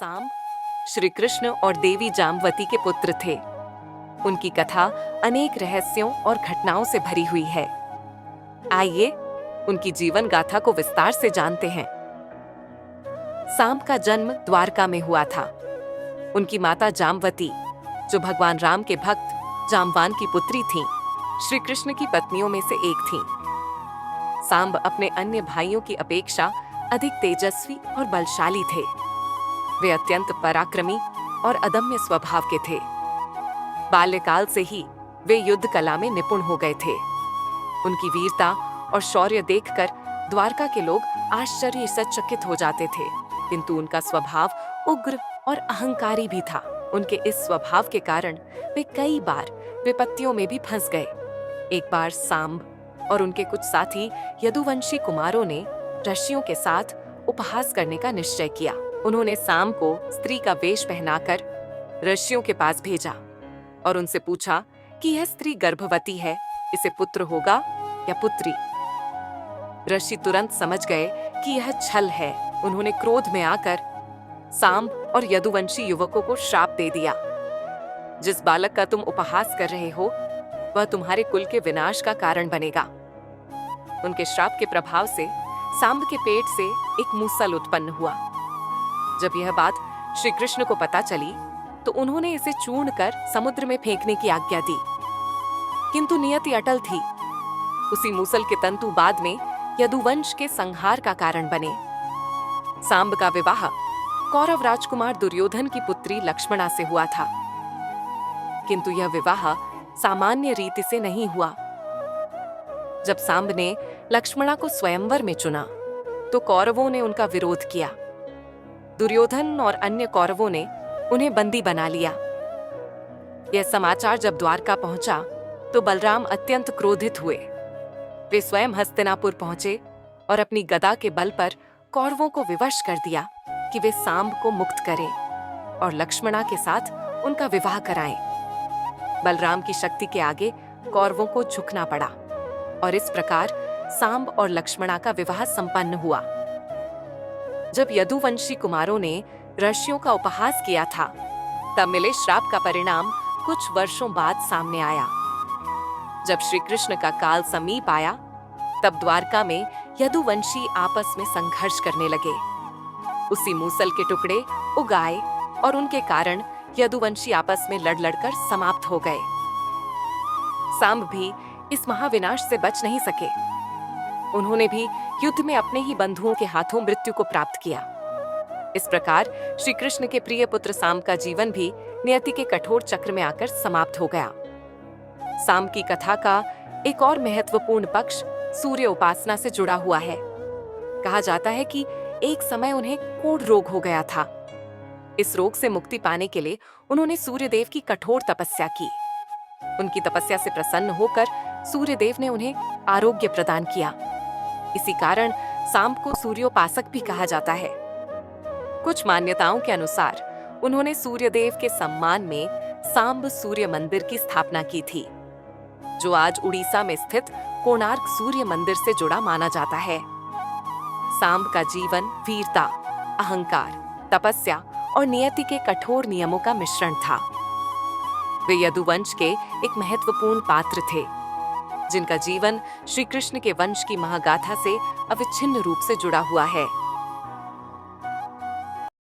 सांब श्री कृष्ण और देवी जाम्बवती के पुत्र थे। उनकी कथा अनेक रहस्यों और घटनाओं से भरी हुई है। आइए उनकी जीवन गाथा को विस्तार से जानते हैं। सांब का जन्म द्वारका में हुआ था। उनकी माता जाम्बवती, जो भगवान राम के भक्त जाम्बान की पुत्री थीं, श्री कृष्ण की पत्नियों में से एक थीं। सांब अपने अन्य भाइयों की अपेक्षा अधिक तेजस्वी और बलशाली थे। वे अत्यंत पराक्रमी और अदम्य स्वभाव के थे। बाल्यकाल से ही वे युद्ध कला में निपुण हो गए थे। उनकी वीरता और शौर्य देखकर द्वारका के लोग आश्चर्यचकित हो जाते थे, किंतु उनका स्वभाव उग्र और अहंकारी भी था। उनके इस स्वभाव के कारण वे कई बार विपत्तियों में भी फंस गए। एक बार सांब और उनके कुछ साथी यदुवंशी कुमारों ने ऋषियों के साथ उपहास करने का निश्चय किया। उन्होंने सांब को स्त्री का वेश पहनाकर ऋषियों के पास भेजा और उनसे पूछा कि यह स्त्री गर्भवती है, इसे पुत्र होगा या पुत्री। ऋषि तुरंत समझ गए कि यह छल है। उन्होंने क्रोध में आकर सांब और यदुवंशी युवकों को श्राप दे दिया। जिस बालक का तुम उपहास कर रहे हो, वह तुम्हारे कुल के विनाश का कारण बनेगा। उनके श्राप के प्रभाव से सांब के पेट से एक मूसल उत्पन्न हुआ। जब यह बात श्री कृष्ण को पता चली तो उन्होंने इसे चूर्ण कर समुद्र में फेंकने की आज्ञा दी, किंतु नियति अटल थी। उसी मूसल के तंतु बाद में यदुवंश के संहार का कारण बने। सांब का विवाह कौरव राजकुमार दुर्योधन की पुत्री लक्ष्मणा से हुआ था, किंतु यह विवाह सामान्य रीति से नहीं हुआ। जब सांब ने लक्ष्मणा को स्वयंवर में चुना तो कौरवों ने उनका विरोध किया। दुर्योधन और अन्य कौरवों ने उन्हें बंदी बना लिया। यह समाचार जब द्वारका पहुंचा तो बलराम अत्यंत क्रोधित हुए। वे स्वयं हस्तिनापुर पहुंचे और अपनी गदा के बल पर कौरवों को विवश कर दिया कि वे सांब को मुक्त करें और लक्ष्मणा के साथ उनका विवाह कराएं। बलराम की शक्ति के आगे कौरवों को झुकना पड़ा और इस प्रकार सांब और लक्ष्मणा का विवाह संपन्न हुआ। जब यदुवंशी कुमारों ने ऋषियों का उपहास किया था, तब मिले श्राप का परिणाम कुछ वर्षों बाद सामने आया। जब श्री कृष्ण का काल समीप आया, तब द्वारका में यदुवंशी आपस में संघर्ष करने लगे। उसी मूसल के टुकड़े उगाए और उनके कारण यदुवंशी आपस में लड़ लड़कर समाप्त हो गए। सांब भी इस महाविनाश से बच नहीं सके। उन्होंने भी युद्ध में अपने ही बंधुओं के हाथों मृत्यु को प्राप्त किया। इस प्रकार श्री कृष्ण के प्रिय पुत्र सांब का जीवन भी नियति के कठोर चक्र में आकर समाप्त हो गया। सांब की कथा का एक और महत्वपूर्ण पक्ष सूर्य उपासना से जुड़ा हुआ है। कहा जाता है कि एक समय उन्हें कोढ़ रोग हो गया था। इस रोग से मुक्ति पाने के लिए उन्होंने सूर्यदेव की कठोर तपस्या की। उनकी तपस्या से प्रसन्न होकर सूर्यदेव ने उन्हें आरोग्य प्रदान किया। इसी कारण सांब को सूर्योपासक भी कहा जाता है। कुछ मान्यताओं के अनुसार उन्होंने सूर्यदेव के सम्मान में सांब सूर्य मंदिर की स्थापना की थी, जो आज उड़ीसा में स्थित कोणार्क सूर्य मंदिर से जुड़ा माना जाता है। सांब का जीवन वीरता, अहंकार, तपस्या और नियति के कठोर नियमों का मिश्रण था। वे यदुवंश के एक महत्वपूर्ण पात्र थे, जिनका जीवन श्री कृष्ण के वंश की महागाथा से अविच्छिन्न रूप से जुड़ा हुआ है।